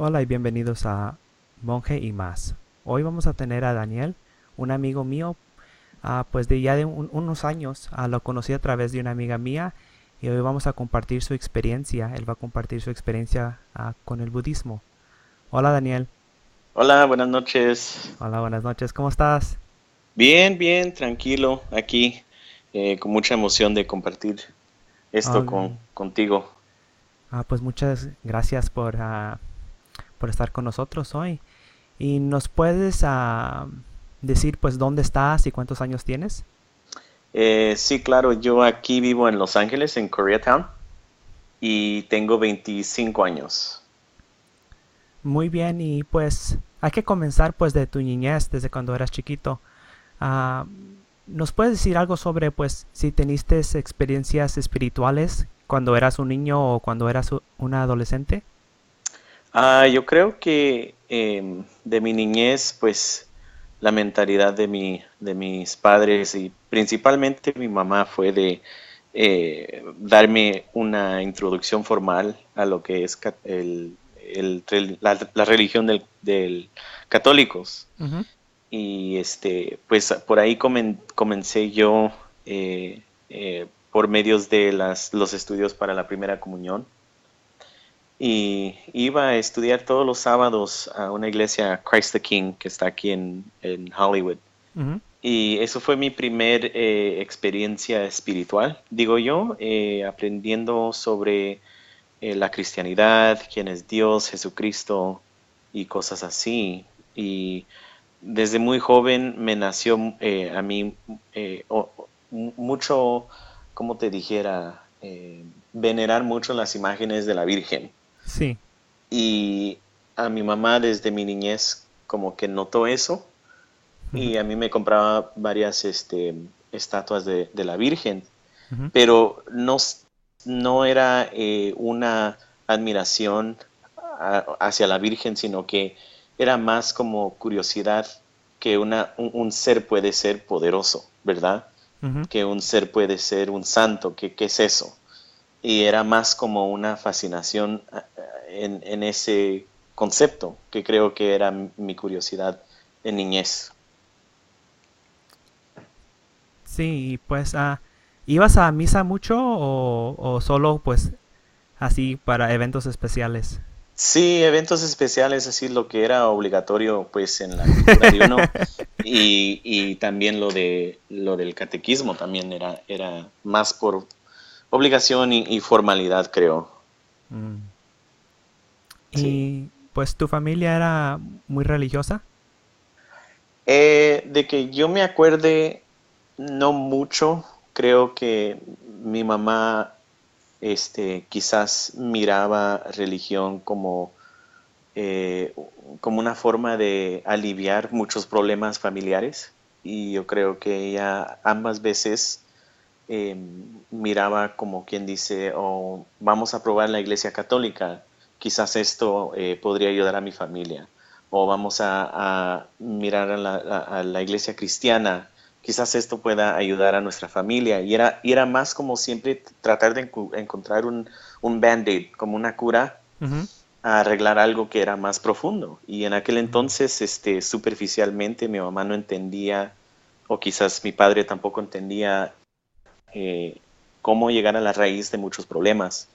Hola y bienvenidos a Monje y más. Hoy vamos a tener a Daniel, un amigo mío, pues de ya de unos años. Lo conocí a través de una amiga mía y hoy vamos a compartir su experiencia. Él va a compartir su experiencia con el budismo. Hola Daniel. Hola, buenas noches. Hola, buenas noches. ¿Cómo estás? Bien, bien, tranquilo, aquí, con mucha emoción de compartir esto Ah, contigo. pues muchas gracias por estar con nosotros hoy. ¿Y nos puedes decir pues dónde estás y cuántos años tienes? Sí, claro, yo aquí vivo en Los Ángeles, en Koreatown, y tengo 25 años. Muy bien, y pues hay que comenzar pues de tu niñez, desde cuando eras chiquito. Ah, ¿Nos puedes decir algo sobre pues si teniste experiencias espirituales cuando eras un niño o cuando eras una adolescente? Yo creo que de mi niñez, pues la mentalidad de mis padres y principalmente mi mamá fue de darme una introducción formal a lo que es la religión del católicos. Ujú. Y pues por ahí comencé yo por medios de los estudios para la primera comunión y iba a estudiar todos los sábados a una iglesia, Christ the King, que está aquí en Hollywood. Ujú. Y eso fue mi primer experiencia espiritual, digo yo, aprendiendo sobre la cristianidad, quién es Dios, Jesucristo y cosas así. Y desde muy joven me nació a mí mucho, como te dijera, venerar mucho las imágenes de la Virgen. Sí. Y a mi mamá desde mi niñez como que notó eso Ujú. y a mí me compraba varias estatuas de la Virgen, Ujú. pero no era una admiración hacia la Virgen, sino que era más como curiosidad que un ser puede ser poderoso, ¿verdad? Ujú. Que un ser puede ser un santo, ¿qué es eso? Y era más como una fascinación en ese concepto, que creo que era mi curiosidad en niñez. Sí, y pues ¿ibas a misa mucho o solo pues así para eventos especiales? Sí, eventos especiales, así lo que era obligatorio pues en la cultura de uno y también lo del catequismo también era más por obligación y formalidad, creo. Mm. Sí. Y pues tu familia era muy religiosa. De que yo me acuerde, no mucho, creo que mi mamá quizás miraba religión eh, como una forma de aliviar muchos problemas familiares y yo creo que ella ambas veces eh, miraba como quien dice, oh, vamos a probar la iglesia católica, quizás esto podría ayudar a mi familia, o vamos a mirar a la iglesia cristiana, quizás esto pueda ayudar a nuestra familia, y era más como siempre tratar de encontrar un band-aid, como una cura Ujú. a arreglar algo que era más profundo. Y en aquel entonces, superficialmente, mi mamá no entendía, o quizás mi padre tampoco entendía cómo llegar a la raíz de muchos problemas.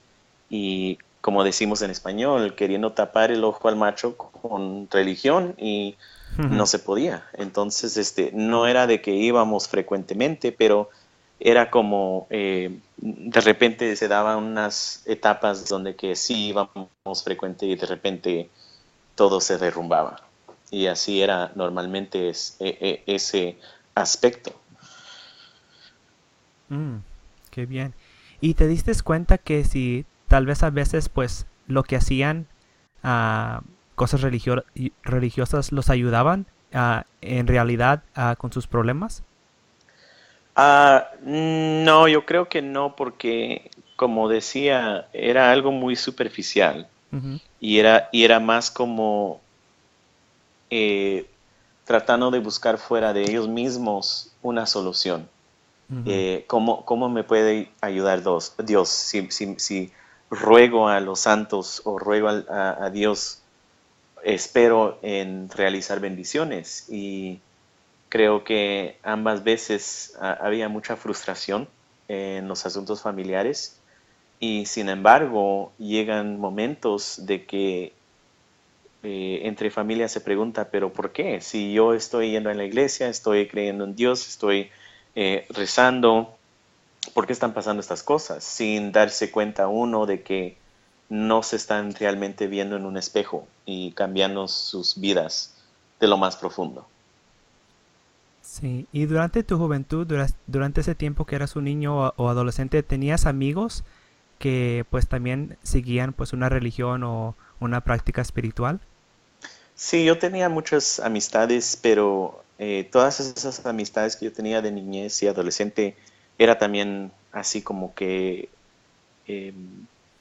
Y como decimos en español, queriendo tapar el ojo al macho con religión y no Ujú. se podía. Entonces, no era de que íbamos frecuentemente, pero era como de repente se daban unas etapas donde que sí íbamos frecuente y de repente todo se derrumbaba. Y así era normalmente ese aspecto. Mm, qué bien. ¿Y te diste cuenta que si tal vez a veces pues lo que hacían ah, cosas religiosas los ayudaban en realidad con sus problemas? No, yo creo que no, porque como decía, era algo muy superficial Ujú. y era más como eh, tratando de buscar fuera de ellos mismos una solución. Ujú. ¿Cómo me puede ayudar Dios si ruego a los santos o ruego a Dios? espero en realizar bendiciones. Y creo que ambas veces había mucha frustración en los asuntos familiares y sin embargo llegan momentos de que entre familias se pregunta, pero ¿por qué? Si yo estoy yendo a la iglesia, estoy creyendo en Dios, estoy rezando, ¿por qué están pasando estas cosas? Sin darse cuenta uno de que no se están realmente viendo en un espejo y cambiando sus vidas de lo más profundo. Sí, y durante tu juventud, durante ese tiempo que eras un niño o adolescente, ¿tenías amigos que pues también seguían pues una religión o una práctica espiritual? Sí, yo tenía muchas amistades, pero todas esas amistades que yo tenía de niñez y adolescente era también así como que eh,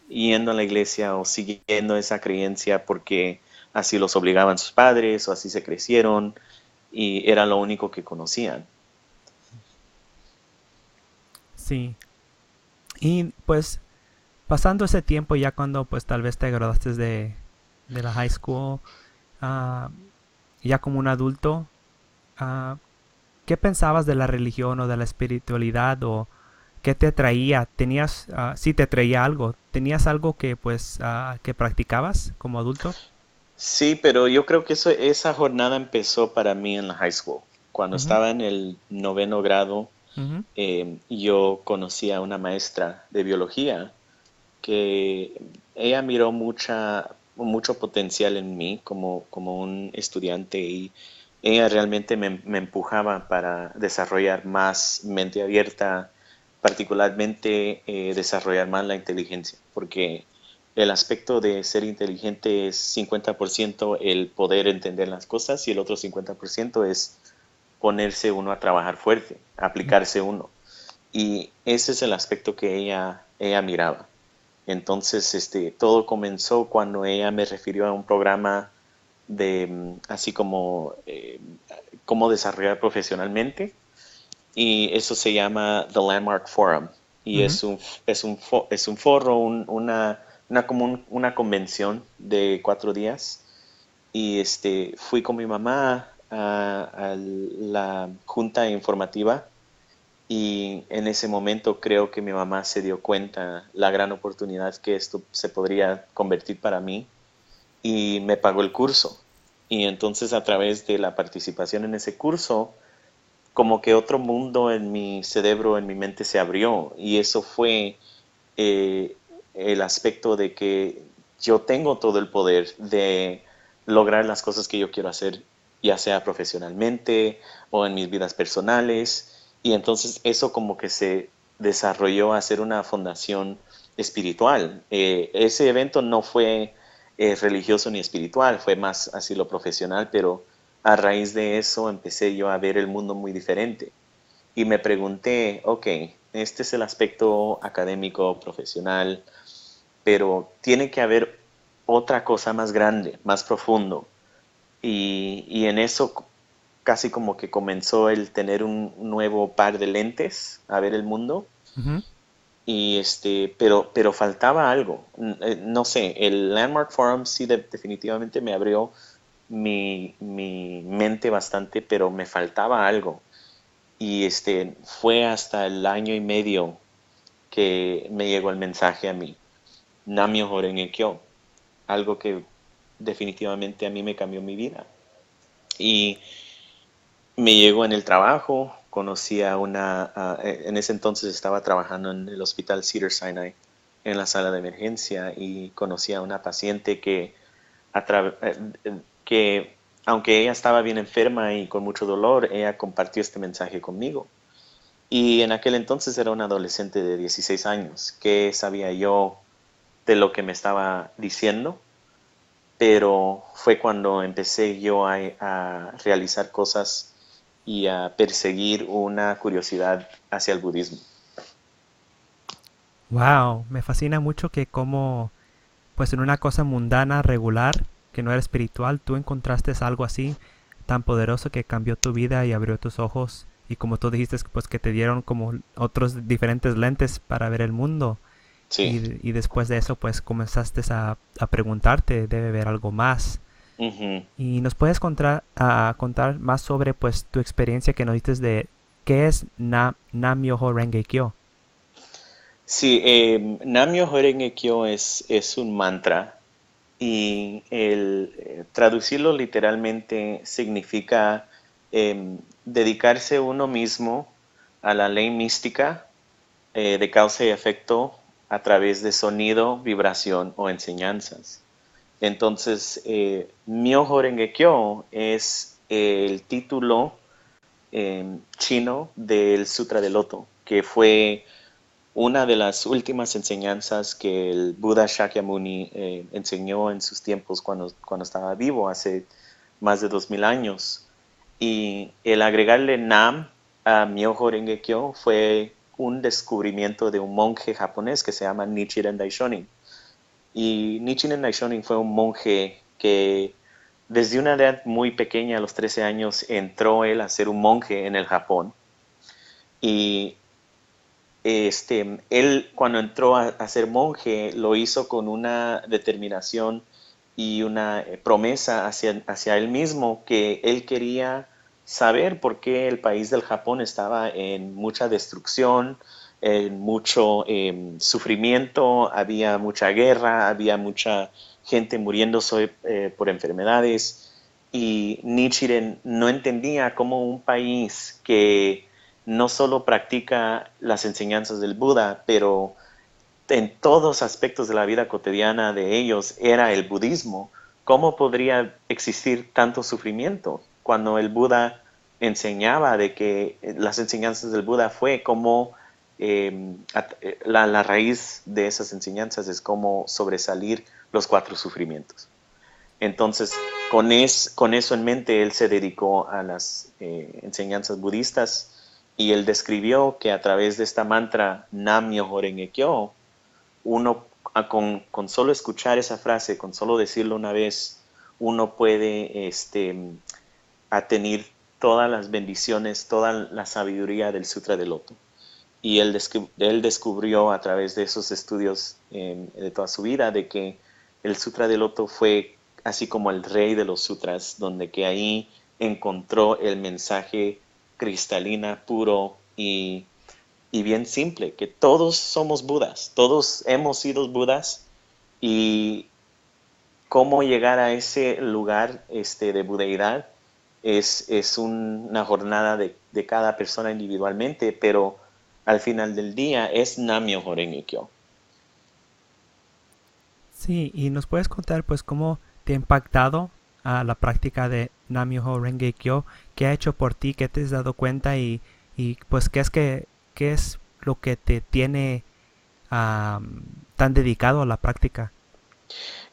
yendo a la iglesia o siguiendo esa creencia porque así los obligaban sus padres o así se crecieron y era lo único que conocían. Sí, y pues pasando ese tiempo ya cuando pues tal vez te graduaste de la high school, ah, ya como un adulto, ah, ¿qué pensabas de la religión o de la espiritualidad o qué te atraía? ¿Tenías, si te atraía algo, tenías algo que pues que practicabas como adulto? Sí, pero yo creo que esa jornada empezó para mí en la high school. Cuando Ujú, estaba en el noveno grado, ujú, yo conocí a una maestra de biología que ella miró mucho potencial en mí como un estudiante y ella realmente me empujaba para desarrollar más mente abierta, particularmente desarrollar más la inteligencia, porque el aspecto de ser inteligente es 50% el poder entender las cosas y el otro 50% es ponerse uno a trabajar fuerte, aplicarse uno. Y ese es el aspecto que ella miraba. Entonces, todo comenzó cuando ella me refirió a un programa de así como cómo desarrollar profesionalmente y eso se llama The Landmark Forum y ujú. es un foro, una convención de 4 días y fui con mi mamá a la junta informativa y en ese momento creo que mi mamá se dio cuenta la gran oportunidad que esto se podría convertir para mí y me pagó el curso. Y entonces a través de la participación en ese curso, como que otro mundo en mi cerebro, en mi mente se abrió. Y eso fue eh, el aspecto de que yo tengo todo el poder de lograr las cosas que yo quiero hacer, ya sea profesionalmente o en mis vidas personales. Y entonces eso como que se desarrolló a ser una fundación espiritual. Ese evento no fue religioso ni espiritual, fue más así lo profesional, pero a raíz de eso empecé yo a ver el mundo muy diferente y me pregunté, ok, este es el aspecto académico, profesional, pero tiene que haber otra cosa más grande, más profundo. Y en eso casi como que comenzó el tener un nuevo par de lentes a ver el mundo. Ujú. Y pero faltaba algo. No sé, el Landmark Forum sí definitivamente me abrió mi mente bastante, pero me faltaba algo. Y fue hasta el año y medio que me llegó el mensaje a mí, Namyo Horenge Kyo, algo que definitivamente a mí me cambió mi vida. Y me llegó en el trabajo, conocí en ese entonces estaba trabajando en el hospital Cedars-Sinai, en la sala de emergencia, y conocí a una paciente que aunque ella estaba bien enferma y con mucho dolor, ella compartió este mensaje conmigo. Y en aquel entonces era un adolescente de 16 años. ¿Qué sabía yo de lo que me estaba diciendo? Pero fue cuando empecé yo a realizar cosas y a perseguir una curiosidad hacia el budismo. Wow, me fascina mucho que como pues en una cosa mundana, regular, que no era espiritual, tú encontraste algo así tan poderoso que cambió tu vida y abrió tus ojos y como tú dijiste, pues que te dieron como otros diferentes lentes para ver el mundo Sí, y después de eso pues comenzaste a preguntarte, debe haber algo más. Ujú. ¿Y nos puedes contar más sobre pues tu experiencia que nos diste de qué es Nam-myoho Renge Kyo? Sí, Nam-myoho Renge Kyo es un mantra y el traducirlo literalmente significa dedicarse uno mismo a la ley mística de causa y efecto a través de sonido, vibración o enseñanzas. Entonces, Myoho Renge Kyo es el título chino del Sutra del Loto, que fue una de las últimas enseñanzas que el Buda Shakyamuni enseñó en sus tiempos cuando estaba vivo, hace más de 2000 años. Y el agregarle Nam a Myoho Renge Kyo fue un descubrimiento de un monje japonés que se llama Nichiren Daishonin. Y Nichiren Daishonin fue un monje que desde una edad muy pequeña, a los 13 años, entró él a ser un monje en el Japón. Y él cuando entró a ser monje lo hizo con una determinación y una promesa hacia él mismo que él quería saber por qué el país del Japón estaba en mucha destrucción, en mucho sufrimiento, había mucha guerra, había mucha gente muriéndose por enfermedades y Nichiren no entendía cómo un país que no solo practica las enseñanzas del Buda, pero en todos aspectos de la vida cotidiana de ellos era el budismo. ¿Cómo podría existir tanto sufrimiento cuando el Buda enseñaba de que las enseñanzas del Buda fue como la raíz de esas enseñanzas es como sobresalir los cuatro sufrimientos? Entonces, con eso en mente, él se dedicó a las enseñanzas budistas y él describió que a través de esta mantra Nam-myoho Renge Kyo, uno con solo escuchar esa frase, con solo decirlo una vez, uno puede tener todas las bendiciones, toda la sabiduría del Sutra del Loto. Y él descubrió a través de esos estudios de toda su vida de que el Sutra del Loto fue así como el rey de los sutras, donde que ahí encontró el mensaje cristalina, puro y bien simple, que todos somos Budas, todos hemos sido Budas y cómo llegar a ese lugar de budeidad es una jornada de cada persona individualmente, pero al final del día es Nam-myoho Renge Kyo. Sí, y nos puedes contar pues cómo te ha impactado a la práctica de Nam-myoho Renge Kyo, qué ha hecho por ti, qué te has dado cuenta y pues qué es lo que te tiene tan dedicado a la práctica.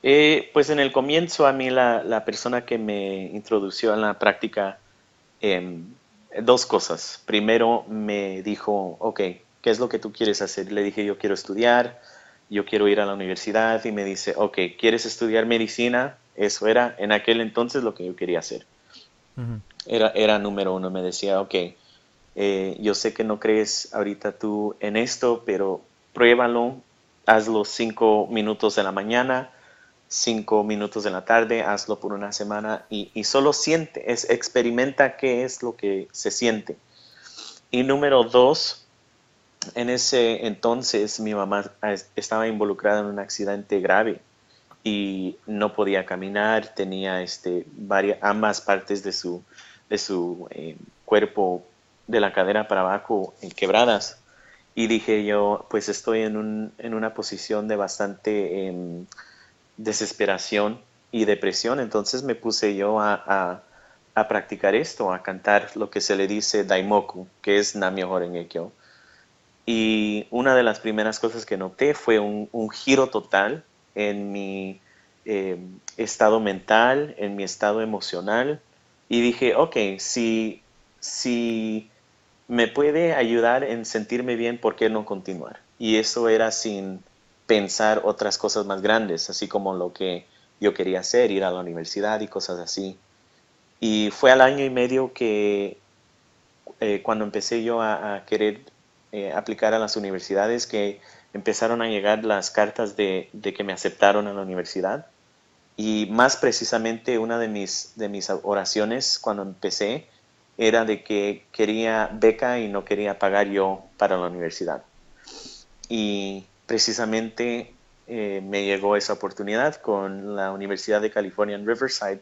Pues en el comienzo a mí la persona que me introdució a la práctica, eh, dos cosas. Primero me dijo, ok, ¿qué es lo que tú quieres hacer? Le dije, yo quiero estudiar, yo quiero ir a la universidad y me dice, ok, ¿quieres estudiar medicina? Eso era en aquel entonces lo que yo quería hacer. Ujú. Era número uno, me decía, ok, yo sé que no crees ahorita tú en esto, pero pruébalo, hazlo 5 minutos de la mañana, 5 minutos de la tarde, hazlo por una semana y solo siente, experimenta qué es lo que se siente. Y número dos, en ese entonces mi mamá estaba involucrada en un accidente grave y no podía caminar, tenía ambas partes de su cuerpo, de la cadera para abajo, quebradas. Y dije yo, pues estoy en una posición de bastante desesperación y depresión, entonces me puse yo a practicar esto, a cantar lo que se le dice Daimoku, que es Nam-myoho Renge Kyo. Y una de las primeras cosas que noté fue un giro total en mi eh, estado mental, en mi estado emocional. Y dije, ok, si me puede ayudar en sentirme bien, ¿por qué no continuar? Y eso era sin pensar otras cosas más grandes, así como lo que yo quería hacer, ir a la universidad y cosas así. Y fue al año y medio que cuando empecé yo a querer aplicar a las universidades, que empezaron a llegar las cartas de que me aceptaron a la universidad. Y más precisamente una de mis oraciones cuando empecé era de que quería beca y no quería pagar yo para la universidad. Y precisamente me llegó esa oportunidad con la Universidad de California en Riverside.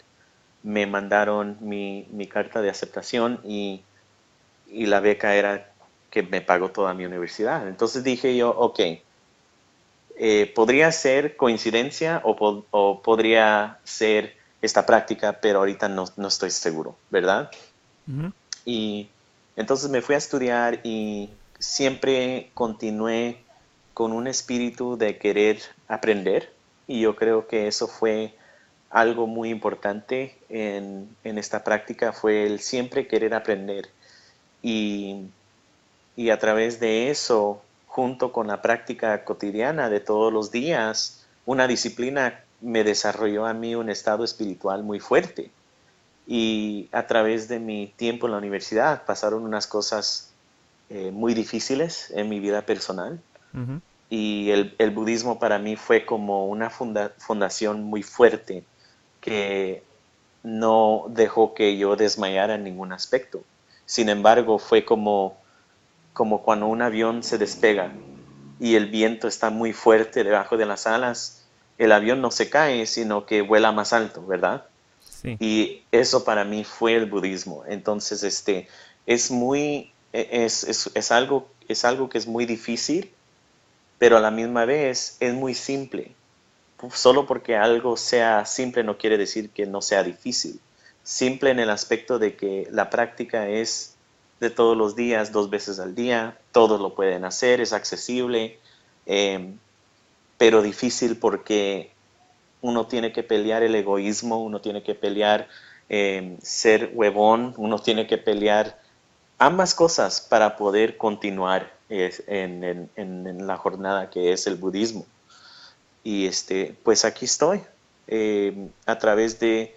Me mandaron mi carta de aceptación y la beca era que me pagó toda mi universidad. Entonces dije yo, ok, podría ser coincidencia o podría ser esta práctica, pero ahorita no estoy seguro, ¿verdad? Ujú. Y entonces me fui a estudiar y siempre continué con un espíritu de querer aprender y yo creo que eso fue algo muy importante en esta práctica, fue el siempre querer aprender y, y a través de eso, junto con la práctica cotidiana de todos los días, una disciplina me desarrolló a mí un estado espiritual muy fuerte. Y a través de mi tiempo en la universidad pasaron unas cosas muy difíciles en mi vida personal. Ujú. Y el budismo para mí fue como una fundación muy fuerte que no dejó que yo desmayara en ningún aspecto. Sin embargo, fue como cuando un avión se despega y el viento está muy fuerte debajo de las alas, el avión no se cae, sino que vuela más alto, ¿verdad? Sí. Y eso para mí fue el budismo. Entonces, es muy, es algo que es muy difícil, pero a la misma vez es muy simple. Solo porque algo sea simple no quiere decir que no sea difícil. Simple en el aspecto de que la práctica es de todos los días, 2 veces al día, todos lo pueden hacer, es accesible, eh, pero difícil porque uno tiene que pelear el egoísmo, uno tiene que pelear ser huevón, uno tiene que pelear ambas cosas para poder continuar en la jornada que es el budismo. Y pues aquí estoy, a través de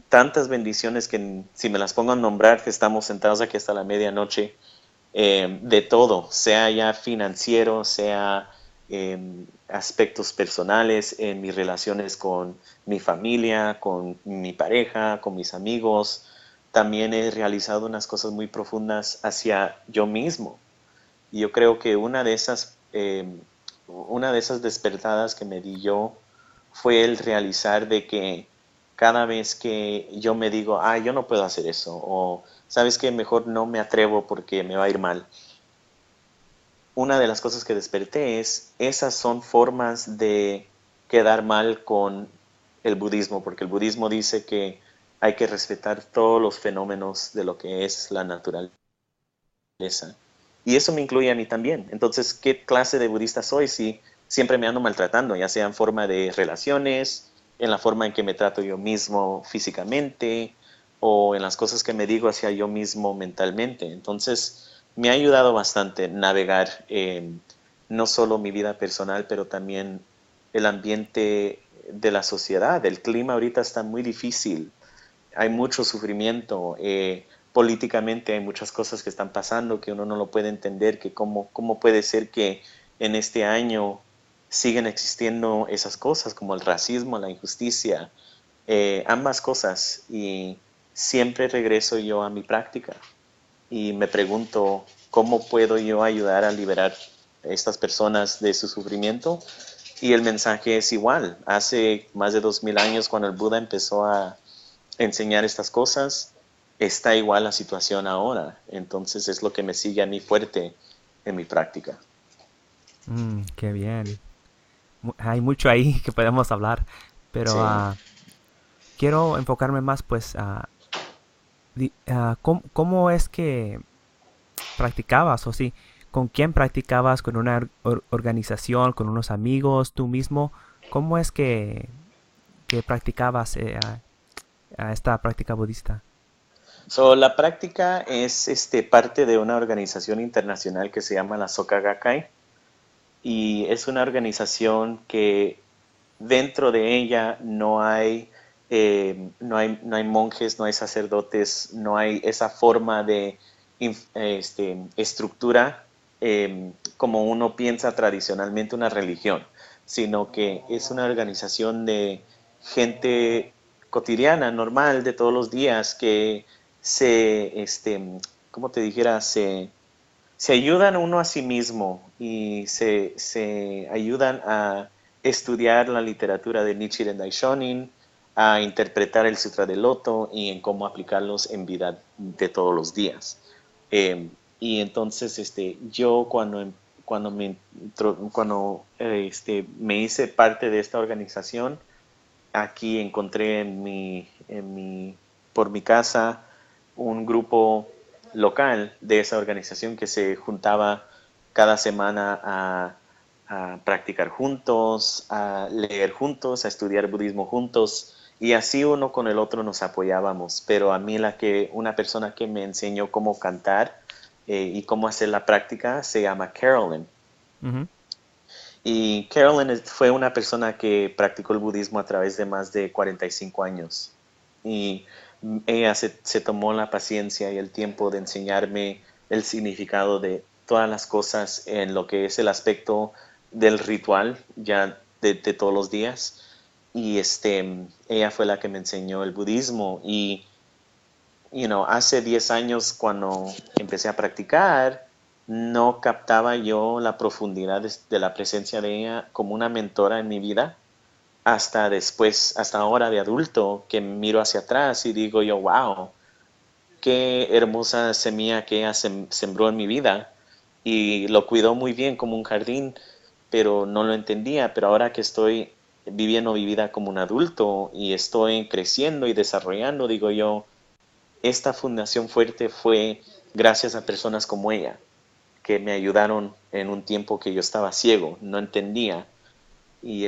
tantas bendiciones que si me las pongo a nombrar, que estamos sentados aquí hasta la medianoche, de todo, sea ya financiero, sea aspectos personales, en mis relaciones con mi familia, con mi pareja, con mis amigos. También he realizado unas cosas muy profundas hacia yo mismo. Y yo creo que una de esas despertadas que me di yo fue el realizar de que cada vez que yo me digo, ah, yo no puedo hacer eso, o sabes que mejor no me atrevo porque me va a ir mal, una de las cosas que desperté es, esas son formas de quedar mal con el budismo, porque el budismo dice que hay que respetar todos los fenómenos de lo que es la naturaleza. Y eso me incluye a mí también. Entonces, ¿qué clase de budista soy si siempre me ando maltratando, ya sea en forma de relaciones, en la forma en que me trato yo mismo físicamente o en las cosas que me digo hacia yo mismo mentalmente? Entonces, me ha ayudado bastante navegar no solo mi vida personal, pero también el ambiente de la sociedad. El clima ahorita está muy difícil, hay mucho sufrimiento, políticamente hay muchas cosas que están pasando que uno no lo puede entender, que cómo puede ser que en este año siguen existiendo esas cosas como el racismo, la injusticia, ambas cosas. Y siempre regreso yo a mi práctica y me pregunto cómo puedo yo ayudar a liberar a estas personas de su sufrimiento. Y el mensaje es igual. Hace más de 2000 años, cuando el Buda empezó a enseñar estas cosas, está igual la situación ahora. Entonces es lo que me sigue a mí fuerte en mi práctica. Qué bien. Hay mucho ahí que podemos hablar, pero Sí. quiero enfocarme más, pues, ¿cómo es que practicabas? O sí, ¿con quién practicabas? ¿Con una organización? ¿Con unos amigos? ¿Tú mismo? ¿Cómo es que practicabas a esta práctica budista? So, la práctica es parte de una organización internacional que se llama la Soka Gakkai y es una organización que dentro de ella no hay monjes, no hay sacerdotes, no hay esa forma de estructura como uno piensa tradicionalmente una religión, sino que es una organización de gente cotidiana, normal, de todos los días, que ¿cómo te dijera? Se ayudan uno a sí mismo y se ayudan a estudiar la literatura de Nichiren Daishonin, a interpretar el Sutra del Loto y en cómo aplicarlos en vida de todos los días. Y entonces yo cuando me hice parte de esta organización, aquí encontré por mi casa un grupo local de esa organización que se juntaba cada semana a practicar juntos, a leer juntos, a estudiar budismo juntos, y así uno con el otro nos apoyábamos. Pero a mí una persona que me enseñó cómo cantar y cómo hacer la práctica se llama Carolyn. Ujú. Y Carolyn fue una persona que practicó el budismo a través de más de 45 años. Y ella se tomó la paciencia y el tiempo de enseñarme el significado de todas las cosas en lo que es el aspecto del ritual ya de todos los días. Y ella fue la que me enseñó el budismo. Y hace 10 años cuando empecé a practicar, no captaba yo la profundidad de la presencia de ella como una mentora en mi vida hasta después, hasta ahora de adulto, que miro hacia atrás y digo yo, wow, qué hermosa semilla que ella sembró en mi vida y lo cuidó muy bien como un jardín, pero no lo entendía. Pero ahora que estoy viviendo mi vida como un adulto y estoy creciendo y desarrollando, digo yo, esta fundación fuerte fue gracias a personas como ella, que me ayudaron en un tiempo que yo estaba ciego, no entendía. Y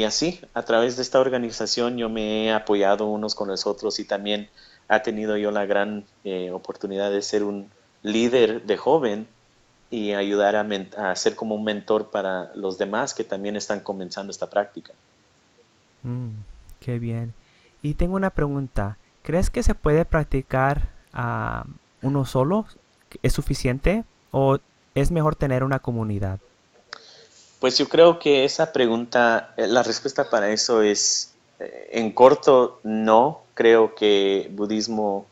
así, a través de esta organización yo me he apoyado unos con los otros y también ha tenido yo la gran oportunidad de ser un líder de joven y ayudar a ser como un mentor para los demás que también están comenzando esta práctica. Mm, qué bien. Y tengo una pregunta. ¿Crees que se puede practicar uno solo? ¿Es suficiente? ¿O es mejor tener una comunidad? Pues yo creo que esa pregunta, la respuesta para eso es, en corto, no. Creo que budismo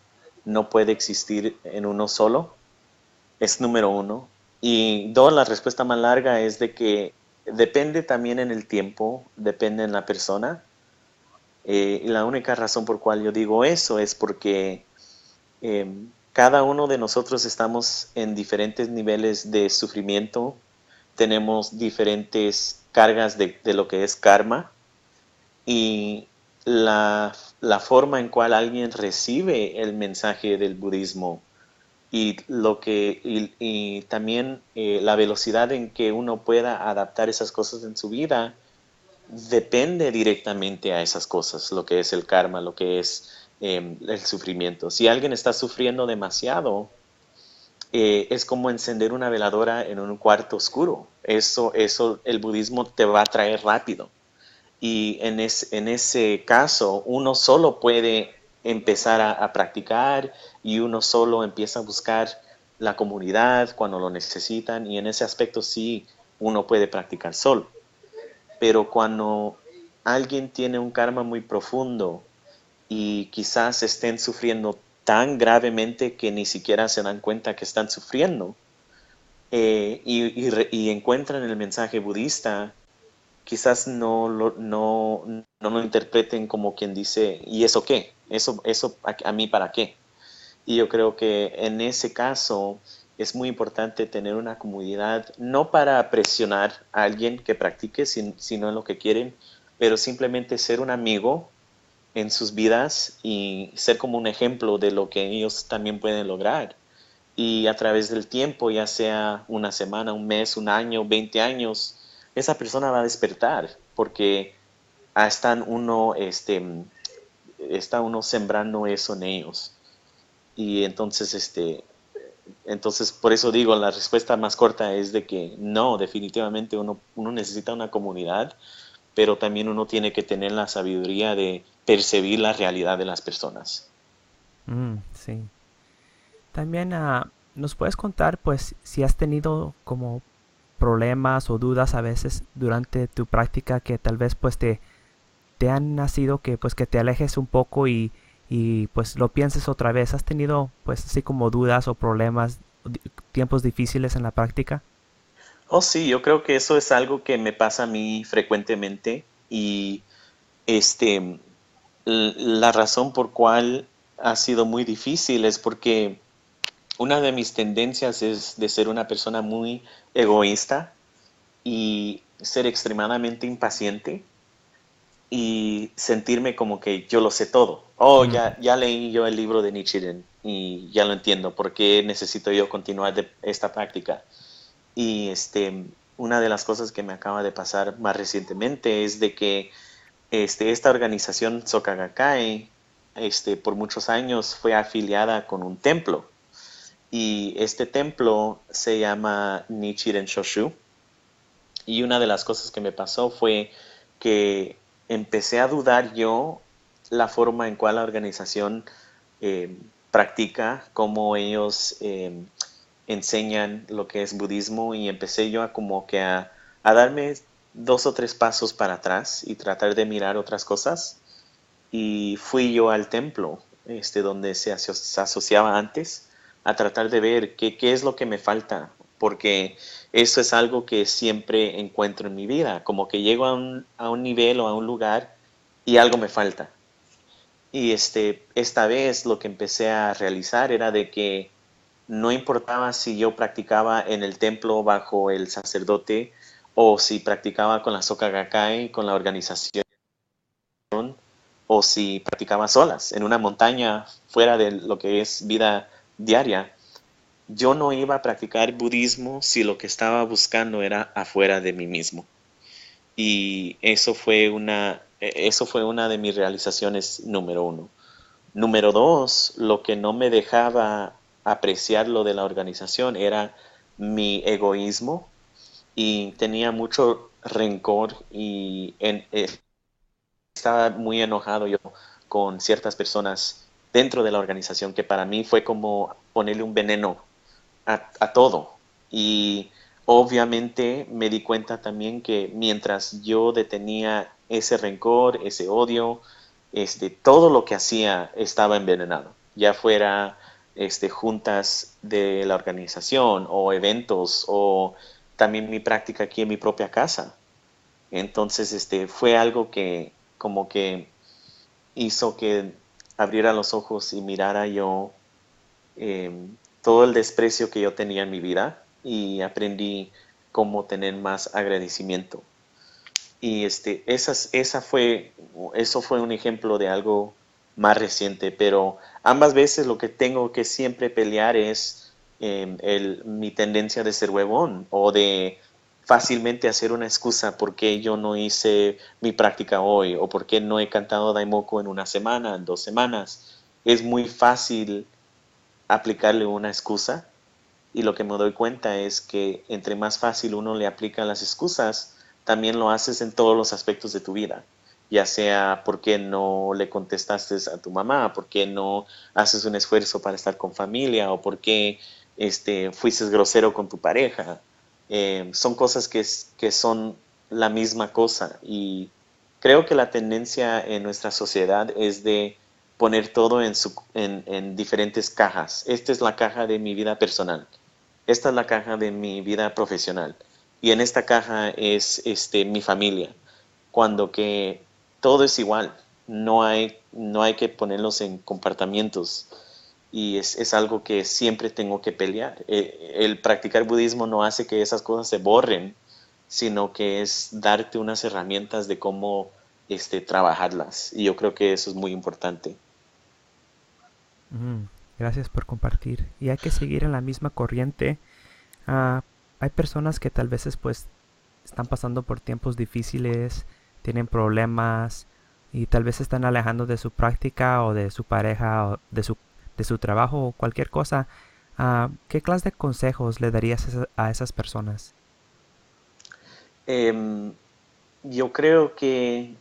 no puede existir en uno solo, es número uno. Y dos, la respuesta más larga es de que depende también en el tiempo, depende en la persona. Y la única razón por cual yo digo eso es porque cada uno de nosotros estamos en diferentes niveles de sufrimiento, tenemos diferentes cargas de lo que es karma y la forma en cual alguien recibe el mensaje del budismo y también la velocidad en que uno pueda adaptar esas cosas en su vida depende directamente a esas cosas, lo que es el karma, lo que es el sufrimiento. Si alguien está sufriendo demasiado, es como encender una veladora en un cuarto oscuro. Eso el budismo te va a traer rápido. Y en ese caso, uno solo puede empezar a practicar y uno solo empieza a buscar la comunidad cuando lo necesitan. Y en ese aspecto sí, uno puede practicar solo. Pero cuando alguien tiene un karma muy profundo y quizás estén sufriendo tan gravemente que ni siquiera se dan cuenta que están sufriendo y encuentran el mensaje budista, quizás no lo interpreten como quien dice, ¿y eso qué? ¿Eso a mí para qué? Y yo creo que en ese caso es muy importante tener una comunidad, no para presionar a alguien que practique, sino en lo que quieren, pero simplemente ser un amigo en sus vidas y ser como un ejemplo de lo que ellos también pueden lograr. Y a través del tiempo, ya sea una semana, un mes, un año, 20 años, esa persona va a despertar porque están uno, está uno sembrando eso en ellos. Y entonces por eso digo, la respuesta más corta es de que no, definitivamente uno necesita una comunidad, pero también uno tiene que tener la sabiduría de percibir la realidad de las personas. Sí. También nos puedes contar, pues, si has tenido como problemas o dudas a veces durante tu práctica que tal vez pues te han nacido que pues que te alejes un poco y pues lo pienses otra vez. ¿Has tenido pues así como dudas o problemas, tiempos difíciles en la práctica? Oh, sí, yo creo que eso es algo que me pasa a mí frecuentemente y este, la razón por cual ha sido muy difícil es porque una de mis tendencias es de ser una persona muy egoísta y ser extremadamente impaciente y sentirme como que yo lo sé todo. Oh, Mm, ya leí yo el libro de Nichiren y ya lo entiendo. ¿Por qué necesito yo continuar esta práctica? Y una de las cosas que me acaba de pasar más recientemente es de que esta organización Soka Gakkai por muchos años fue afiliada con un templo. Y este templo se llama Nichiren Shoshu. Y una de las cosas que me pasó fue que empecé a dudar yo la forma en cual la organización eh, practica, cómo ellos enseñan lo que es budismo y empecé yo a como que a darme dos o tres pasos para atrás y tratar de mirar otras cosas y fui yo al templo donde se asociaba antes a tratar de ver qué es lo que me falta, porque eso es algo que siempre encuentro en mi vida, como que llego a un nivel o a un lugar y algo me falta. Y esta vez lo que empecé a realizar era de que no importaba si yo practicaba en el templo bajo el sacerdote o si practicaba con la Soka Gakkai, con la organización, o si practicaba solas en una montaña fuera de lo que es vida diaria. Yo no iba a practicar budismo si lo que estaba buscando era afuera de mí mismo. Y eso fue una de mis realizaciones número uno. Número dos, lo que no me dejaba apreciar lo de la organización era mi egoísmo y tenía mucho rencor y estaba muy enojado yo con ciertas personas dentro de la organización que para mí fue como ponerle un veneno a todo. Y obviamente me di cuenta también que mientras yo detenía ese rencor, ese odio, todo lo que hacía estaba envenenado, ya fuera juntas de la organización o eventos o también mi práctica aquí en mi propia casa. Entonces, fue algo que como que hizo que abriera los ojos y mirara yo eh, todo el desprecio que yo tenía en mi vida y aprendí cómo tener más agradecimiento. Y eso fue un ejemplo de algo más reciente, pero ambas veces lo que tengo que siempre pelear es mi tendencia de ser huevón o de fácilmente hacer una excusa por qué yo no hice mi práctica hoy o por qué no he cantado Daimoku en una semana, en 2 semanas. Es muy fácil aplicarle una excusa y lo que me doy cuenta es que entre más fácil uno le aplica las excusas, también lo haces en todos los aspectos de tu vida. Ya sea por qué no le contestaste a tu mamá, por qué no haces un esfuerzo para estar con familia o por qué fuiste grosero con tu pareja. Son cosas que son la misma cosa y creo que la tendencia en nuestra sociedad es de poner todo en diferentes cajas. Esta es la caja de mi vida personal. Esta es la caja de mi vida profesional. Y en esta caja es mi familia. Cuando que todo es igual. No hay que ponerlos en compartimientos. Y es algo que siempre tengo que pelear. El practicar budismo no hace que esas cosas se borren, sino que es darte unas herramientas de cómo trabajarlas. Y yo creo que eso es muy importante. mm, gracias por compartir. Y hay que seguir en la misma corriente. Ah, hay personas que tal veces pues están pasando por tiempos difíciles, tienen problemas y tal vez se están alejando de su práctica o de su pareja o de su trabajo o cualquier cosa. ¿Qué clase de consejos le darías a esas personas? Em, yo creo que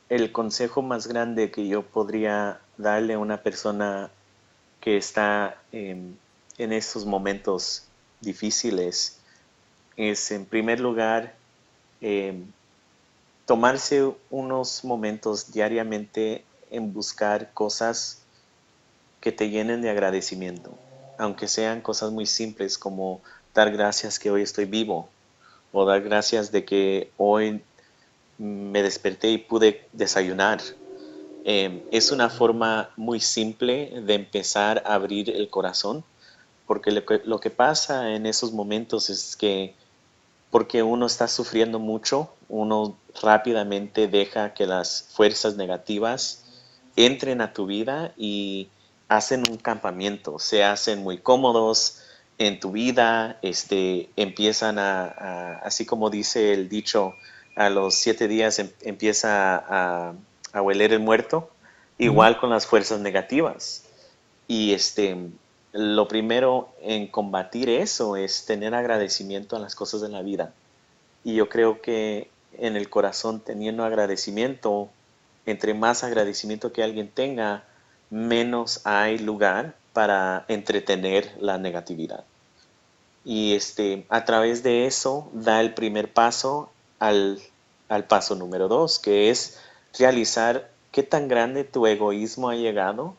el consejo más grande que yo podría darle a una persona que está en estos momentos difíciles es, en primer lugar, tomarse unos momentos diariamente en buscar cosas que te llenen de agradecimiento, aunque sean cosas muy simples como dar gracias que hoy estoy vivo o dar gracias de que hoy me desperté y pude desayunar. Es una forma muy simple de empezar a abrir el corazón, porque lo que pasa en esos momentos es que porque uno está sufriendo mucho, uno rápidamente deja que las fuerzas negativas entren a tu vida y hacen un campamento, se hacen muy cómodos en tu vida, empiezan así como dice el dicho, a los 7 días empieza a hueler el muerto, Ujú. igual con las fuerzas negativas. Y lo primero en combatir eso es tener agradecimiento a las cosas de la vida. Y yo creo que en el corazón teniendo agradecimiento, entre más agradecimiento que alguien tenga, menos hay lugar para entretener la negatividad. Y a través de eso da el primer paso al, al paso número 2, que es realizar qué tan grande tu egoísmo ha llegado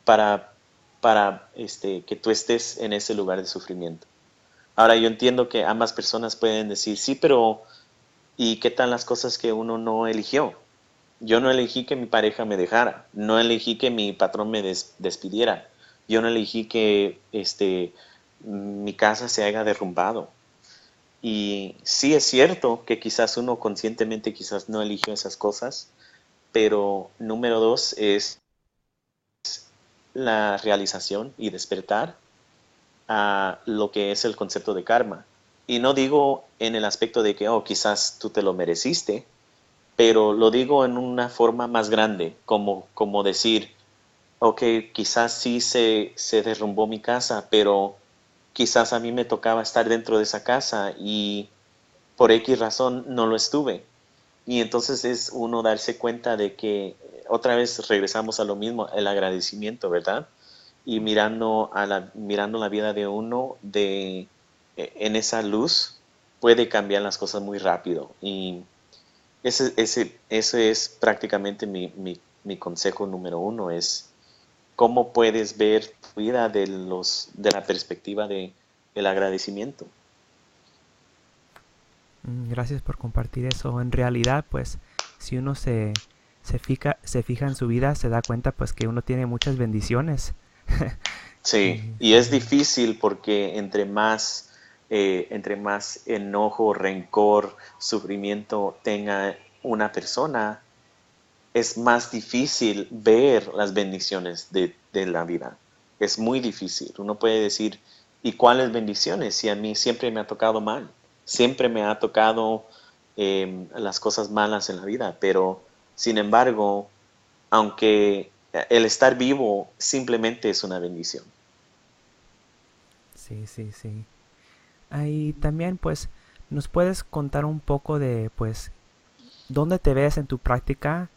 para, para que tú estés en ese lugar de sufrimiento. Ahora yo entiendo que ambas personas pueden decir, sí, pero ¿y qué tal las cosas que uno no eligió? Yo no elegí que mi pareja me dejara, no elegí que mi patrón me despidiera, yo no elegí que mi casa se haya derrumbado. Y sí es cierto que quizás uno conscientemente quizás no eligió esas cosas, pero número 2 es la realización y despertar a lo que es el concepto de karma. Y no digo en el aspecto de que, oh, quizás tú te lo mereciste, pero lo digo en una forma más grande, como decir, ok, quizás sí se derrumbó mi casa, pero quizás a mí me tocaba estar dentro de esa casa y por X razón no lo estuve. Y entonces es uno darse cuenta de que otra vez regresamos a lo mismo, el agradecimiento, ¿verdad? Y mirando la vida de uno en esa luz puede cambiar las cosas muy rápido. Y ese es prácticamente mi consejo número uno, es cómo puedes ver tu vida de la perspectiva del agradecimiento. Gracias por compartir eso. En realidad, pues, si uno se fija en su vida, se da cuenta, pues, que uno tiene muchas bendiciones. Sí, Y y es sí, difícil porque entre más enojo, rencor, sufrimiento tenga una persona, es más difícil ver las bendiciones de la vida. Es muy difícil. Uno puede decir, ¿y cuáles bendiciones? Si a mí siempre me ha tocado mal, siempre me ha tocado las cosas malas en la vida, pero sin embargo, aunque el estar vivo simplemente es una bendición. sí, sí, sí. Y también, pues, nos puedes contar un poco de, pues, dónde te ves en tu práctica,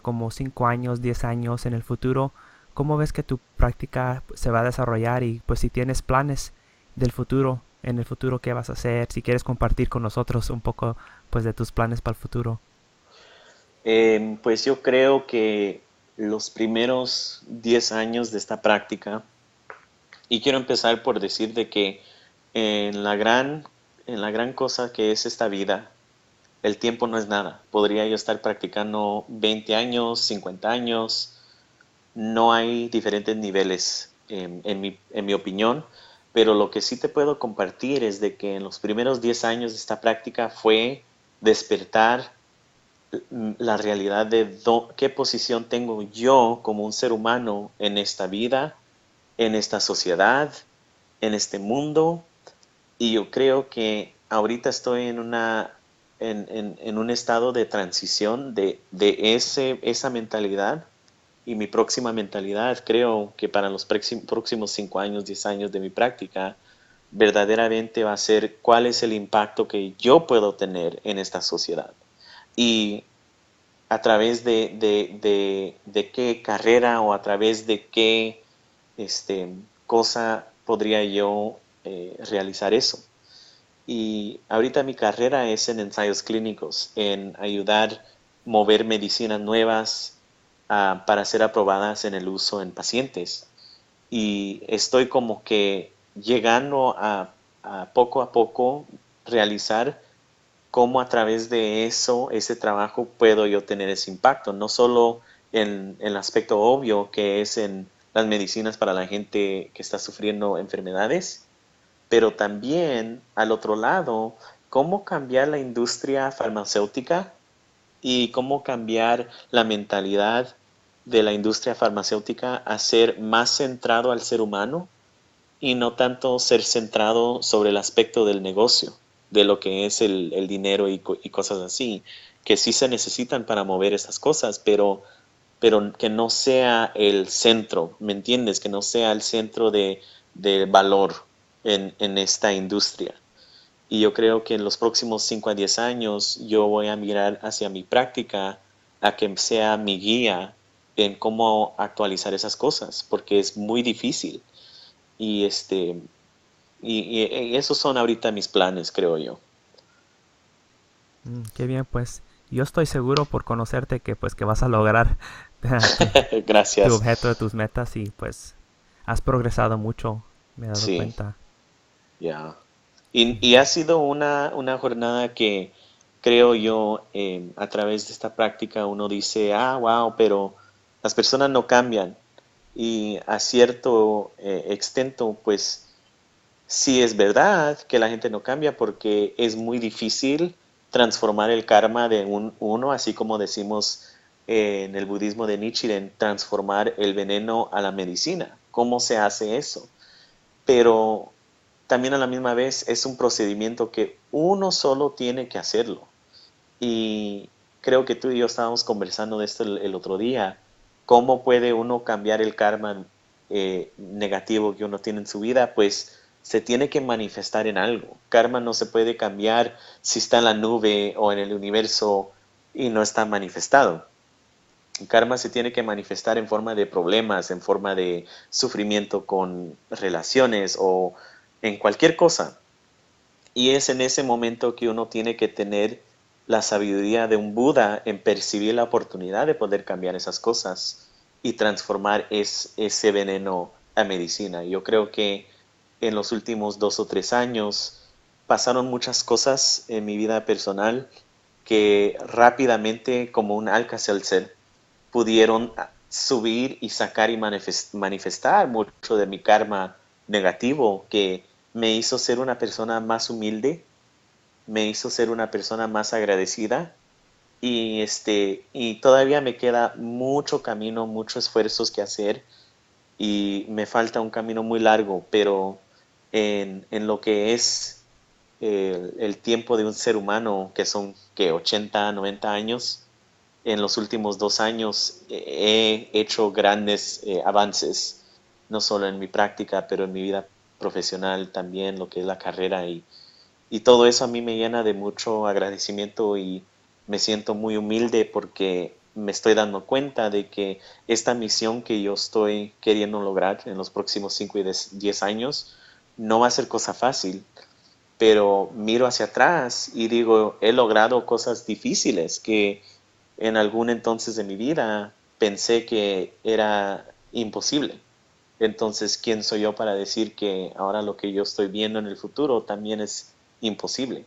como 5 años, 10 años en el futuro. ¿Cómo ves que tu práctica se va a desarrollar y, pues, si tienes planes del futuro, en el futuro qué vas a hacer? Si quieres compartir con nosotros un poco, pues, de tus planes para el futuro. Pues yo creo que los primeros 10 años de esta práctica, y quiero empezar por decir de que en en la gran cosa que es esta vida, el tiempo no es nada. Podría yo estar practicando 20 años, 50 años, no hay diferentes niveles en mi opinión, pero lo que sí te puedo compartir es de que en los primeros 10 años de esta práctica fue despertar la realidad de qué posición tengo yo como un ser humano en esta vida, en esta sociedad, en este mundo. Y yo creo que ahorita estoy en un estado de transición de esa mentalidad y mi próxima mentalidad. Creo que para los próximos 5 años, 10 años de mi práctica, verdaderamente va a ser cuál es el impacto que yo puedo tener en esta sociedad. Y a través de qué carrera o a través de qué cosa podría yo realizar eso. Y ahorita mi carrera es en ensayos clínicos, en ayudar mover medicinas nuevas para ser aprobadas en el uso en pacientes. Y estoy como que llegando a poco realizar cómo a través de eso, ese trabajo, puedo yo tener ese impacto, no solo en el aspecto obvio que es en las medicinas para la gente que está sufriendo enfermedades, pero también al otro lado, cómo cambiar la industria farmacéutica y cómo cambiar la mentalidad de la industria farmacéutica a ser más centrado al ser humano y no tanto ser centrado sobre el aspecto del negocio, de lo que es el dinero y cosas así, que sí se necesitan para mover esas cosas, pero que no sea el centro, ¿me entiendes? Que no sea el centro de valor en esta industria. Y yo creo que en los próximos 5 a 10 años yo voy a mirar hacia mi práctica a que sea mi guía en cómo actualizar esas cosas, porque es muy difícil. Y y esos son ahorita mis planes, creo yo. Qué bien, pues yo estoy seguro por conocerte que pues que vas a lograr tu, tu Gracias. objeto, tus metas y pues has progresado mucho, me he dado Sí, cuenta. ya. Sí. Y ha sido una jornada que creo yo, a través de esta práctica uno dice, ah, wow, pero las personas no cambian. Y a cierto extento, pues sí es verdad que la gente no cambia porque es muy difícil transformar el karma de uno, así como decimos en el budismo de Nichiren, transformar el veneno a la medicina. ¿Cómo se hace eso? Pero también a la misma vez es un procedimiento que uno solo tiene que hacerlo. Y creo que tú y yo estábamos conversando de esto el otro día. ¿Cómo puede uno cambiar el karma negativo que uno tiene en su vida? Pues se tiene que manifestar en algo. Karma no se puede cambiar si está en la nube o en el universo y no está manifestado. Karma se tiene que manifestar en forma de problemas, en forma de sufrimiento con relaciones o en cualquier cosa. Y es en ese momento que uno tiene que tener la sabiduría de un Buda en percibir la oportunidad de poder cambiar esas cosas y transformar ese veneno a medicina. Yo creo que en los últimos 2 o 3 años pasaron muchas cosas en mi vida personal que rápidamente, como un Alka-Seltzer, pudieron subir y sacar y manifestar mucho de mi karma negativo que me hizo ser una persona más humilde, me hizo ser una persona más agradecida y todavía me queda mucho camino, muchos esfuerzos que hacer y me falta un camino muy largo, pero en lo que es el tiempo de un ser humano, que son que 80, 90 años, en los últimos 2 años he hecho grandes avances, no solo en mi práctica, pero en mi vida profesional también, lo que es la carrera y todo eso a mí me llena de mucho agradecimiento y me siento muy humilde porque me estoy dando cuenta de que esta misión que yo estoy queriendo lograr en los próximos 5 y 10 años no va a ser cosa fácil, pero miro hacia atrás y digo, he logrado cosas difíciles que en algún entonces de mi vida pensé que era imposible. Entonces, ¿quién soy yo para decir que ahora lo que yo estoy viendo en el futuro también es imposible?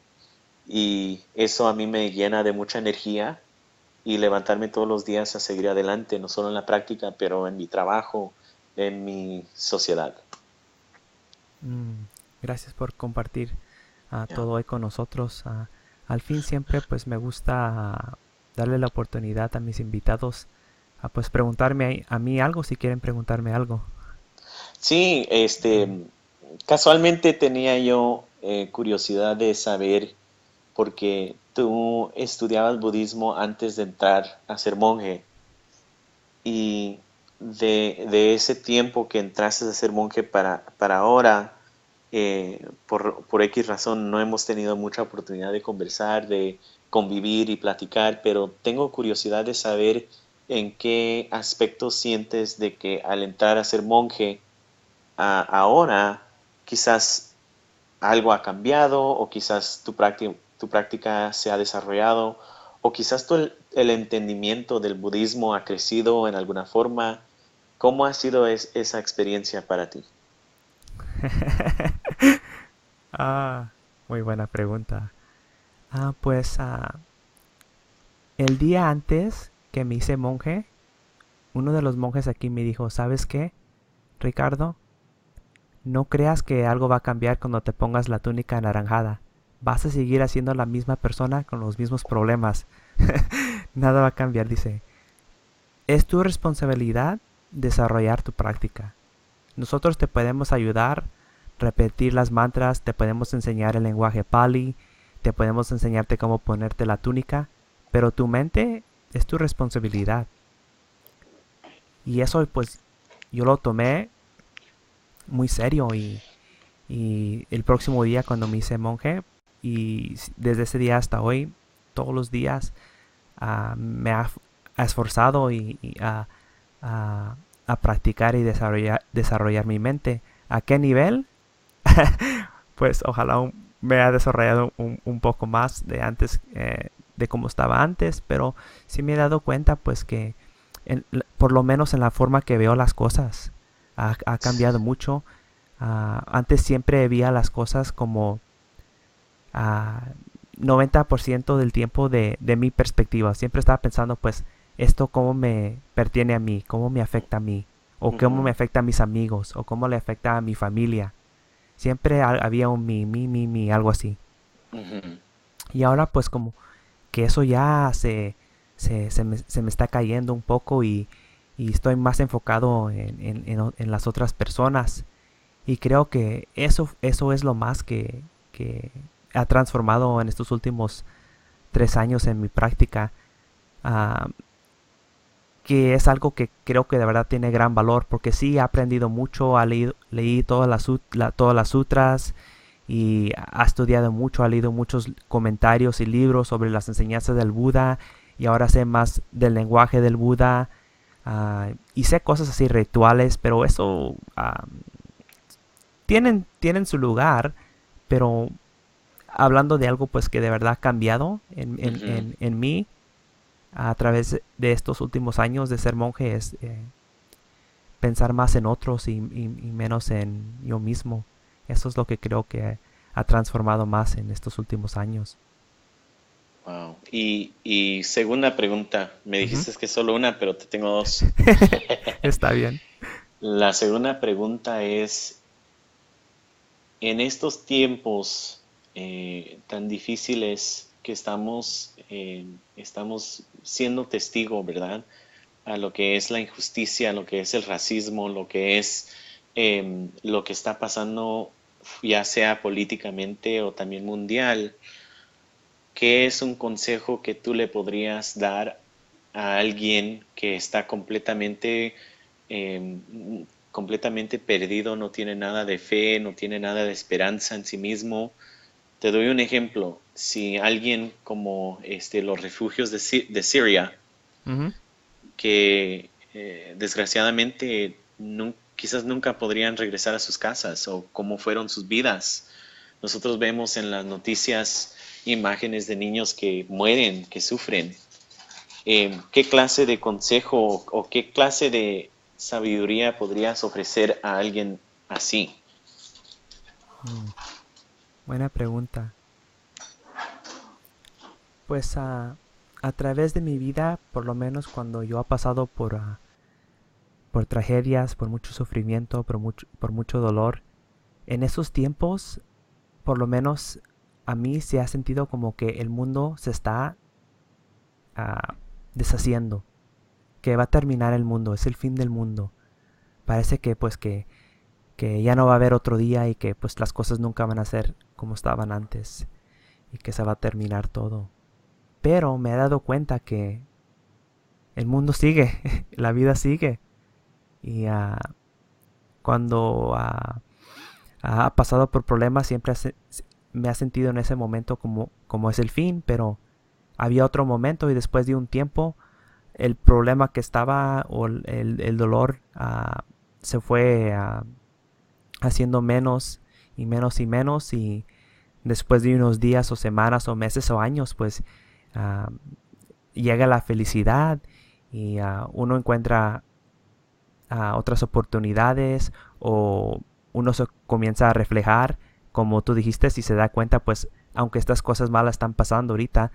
Y eso a mí me llena de mucha energía y levantarme todos los días a seguir adelante, no solo en la práctica, pero en mi trabajo, en mi sociedad. Mm, gracias por compartir Yeah. todo hoy con nosotros. Al fin siempre pues me gusta darle la oportunidad a mis invitados a pues preguntarme a mí algo si quieren preguntarme algo. Sí, Mm, casualmente tenía yo curiosidad de saber, porque tú estudiabas budismo antes de entrar a ser monje, y de ese tiempo que entraste a ser monje para ahora, por X razón no hemos tenido mucha oportunidad de conversar, de convivir y platicar, pero tengo curiosidad de saber en qué aspectos sientes de que al entrar a ser monje, ahora quizás algo ha cambiado o quizás tu práctica se ha desarrollado o quizás el entendimiento del budismo ha crecido en alguna forma? ¿Cómo ha sido esa experiencia para ti? Ah, muy buena pregunta. Pues el día antes que me hice monje, uno de los monjes aquí me dijo, ¿sabes qué, Ricardo? No creas que algo va a cambiar cuando te pongas la túnica anaranjada. Vas a seguir siendo la misma persona con los mismos problemas. Nada va a cambiar, dice. Es tu responsabilidad desarrollar tu práctica. Nosotros te podemos ayudar, repetir las mantras, te podemos enseñar el lenguaje Pali, te podemos enseñarte cómo ponerte la túnica, pero tu mente es tu responsabilidad. Y eso pues yo lo tomé muy serio y el próximo día cuando me hice monje y desde ese día hasta hoy, todos los días me ha esforzado a, a practicar y desarrollar mi mente. ¿A qué nivel? Pues ojalá me ha desarrollado un poco más de antes, de cómo estaba antes, pero sí me he dado cuenta pues que por lo menos en la forma que veo las cosas ha cambiado mucho. Antes siempre veía las cosas como uh, 90% del tiempo de mi perspectiva. Siempre estaba pensando, pues, esto cómo me pertiene a mí, cómo me afecta a mí, o cómo me Ujú, afecta a mis amigos, o cómo le afecta a mi familia. Siempre había un mi, algo así. ujú. Y ahora, pues, como que eso ya se me está cayendo un poco y estoy más enfocado en las otras personas. Y creo que eso es lo más que ha transformado en estos últimos 3 años en mi práctica, uh, que es algo que creo que de verdad tiene gran valor, porque sí he aprendido mucho, leí todas las sutras y ha estudiado mucho, ha leído muchos comentarios y libros sobre las enseñanzas del Buda y ahora sé más del lenguaje del Buda, y sé cosas así rituales, pero eso tienen su lugar, pero hablando de algo pues que de verdad ha cambiado Ujú. en mí a través de estos últimos años de ser monje es pensar más en otros y menos en yo mismo. Eso es lo que creo que ha transformado más en estos últimos años. Wow. Y segunda pregunta, me Ujú. dijiste que solo una, pero te tengo dos. Está bien. La segunda pregunta es, en estos tiempos tan difíciles que estamos siendo testigo, ¿verdad? A lo que es la injusticia, lo que es el racismo, lo que es lo que está pasando, ya sea políticamente o también mundial. ¿Qué es un consejo que tú le podrías dar a alguien que está completamente perdido, no tiene nada de fe, no tiene nada de esperanza en sí mismo? Te doy un ejemplo. Si alguien como los refugios de Siria, Ujú. que desgraciadamente quizás nunca podrían regresar a sus casas o cómo fueron sus vidas. Nosotros vemos en las noticias imágenes de niños que mueren, que sufren. ¿Qué clase de consejo o qué clase de sabiduría podrías ofrecer a alguien así? Mm, buena pregunta. Pues a través de mi vida, por lo menos cuando yo he pasado por tragedias, por mucho sufrimiento, por mucho dolor, en esos tiempos, por lo menos a mí se ha sentido como que el mundo se está ah, deshaciendo, que va a terminar el mundo, es el fin del mundo. Parece que pues que ya no va a haber otro día y que pues las cosas nunca van a ser como estaban antes y que se va a terminar todo. Pero me he dado cuenta que el mundo sigue, la vida sigue y cuando ha pasado por problemas siempre me ha sentido en ese momento como es el fin, pero había otro momento y después de un tiempo el problema que estaba o el dolor se fue haciendo menos y menos y menos y después de unos días o semanas o meses o años pues uh, llega la felicidad y uno encuentra otras oportunidades o uno se comienza a reflejar, como tú dijiste, si se da cuenta, pues aunque estas cosas malas están pasando ahorita,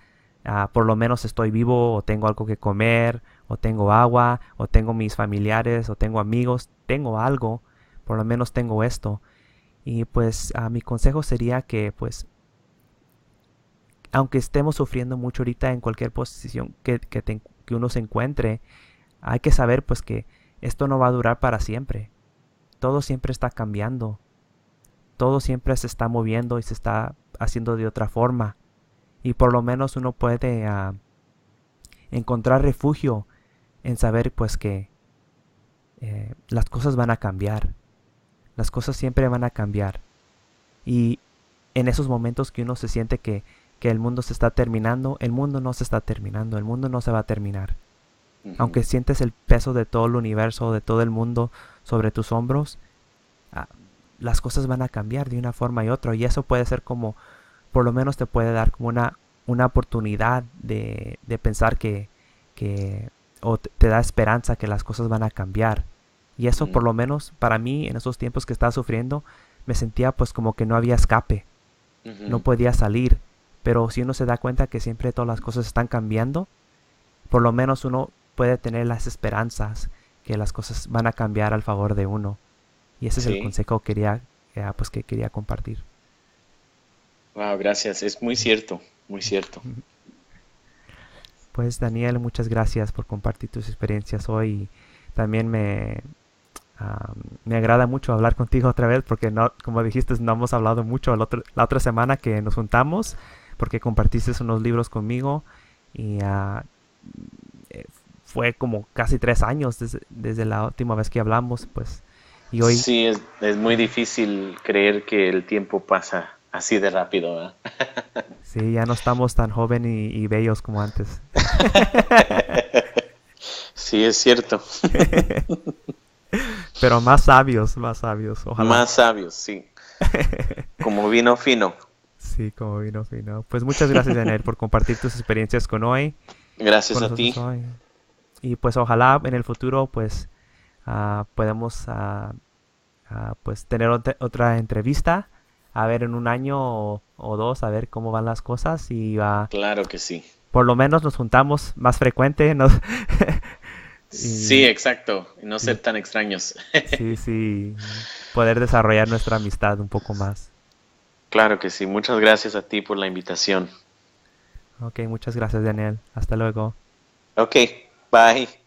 por lo menos estoy vivo o tengo algo que comer o tengo agua o tengo mis familiares o tengo amigos, tengo algo, por lo menos tengo esto. Y pues mi consejo sería que pues aunque estemos sufriendo mucho ahorita en cualquier posición que uno se encuentre, hay que saber pues que esto no va a durar para siempre. Todo siempre está cambiando. Todo siempre se está moviendo y se está haciendo de otra forma. Y por lo menos uno puede encontrar refugio en saber pues que las cosas van a cambiar. Las cosas siempre van a cambiar. Y en esos momentos que uno se siente que el mundo se está terminando, el mundo no se está terminando, el mundo no se va a terminar. Ujú. Aunque sientes el peso de todo el universo, de todo el mundo sobre tus hombros, ah, las cosas van a cambiar de una forma y otra. Y eso puede ser como, por lo menos te puede dar como una oportunidad de pensar que o te da esperanza que las cosas van a cambiar. Y eso por Mm, lo menos para mí en esos tiempos que estaba sufriendo, me sentía pues como que no había escape, no ujú. podía salir. Pero si uno se da cuenta que siempre todas las cosas están cambiando, por lo menos uno puede tener las esperanzas que las cosas van a cambiar al favor de uno. Y ese es el Sí, consejo que quería compartir. wow, gracias. Es muy cierto, muy cierto. Pues Daniel, muchas gracias por compartir tus experiencias hoy. También me agrada mucho hablar contigo otra vez porque no, como dijiste, no hemos hablado mucho la otra semana que nos juntamos porque compartiste unos libros conmigo y eh, fue como casi 3 años desde la última vez que hablamos, pues. Y hoy, Sí, es muy difícil creer que el tiempo pasa así de rápido, ¿verdad? sí, ya no estamos tan jóvenes y bellos como antes. Sí, es cierto. Pero más sabios, ojalá. Más sabios, sí. Como vino fino. Sí, como vino fino. Pues muchas gracias, Daniel, por compartir tus experiencias Gracias con a ti. nosotros hoy. Y pues ojalá en el futuro, pues, podemos pues tener otra entrevista, a ver en un año o dos, a ver cómo van las cosas y Claro que sí. por lo menos nos juntamos más frecuente, Sí, y exacto. Y no ser sí, tan extraños. sí, sí, poder desarrollar nuestra amistad un poco más. Claro que sí. Muchas gracias a ti por la invitación. Ok, muchas gracias, Daniel. Hasta luego. Ok, bye.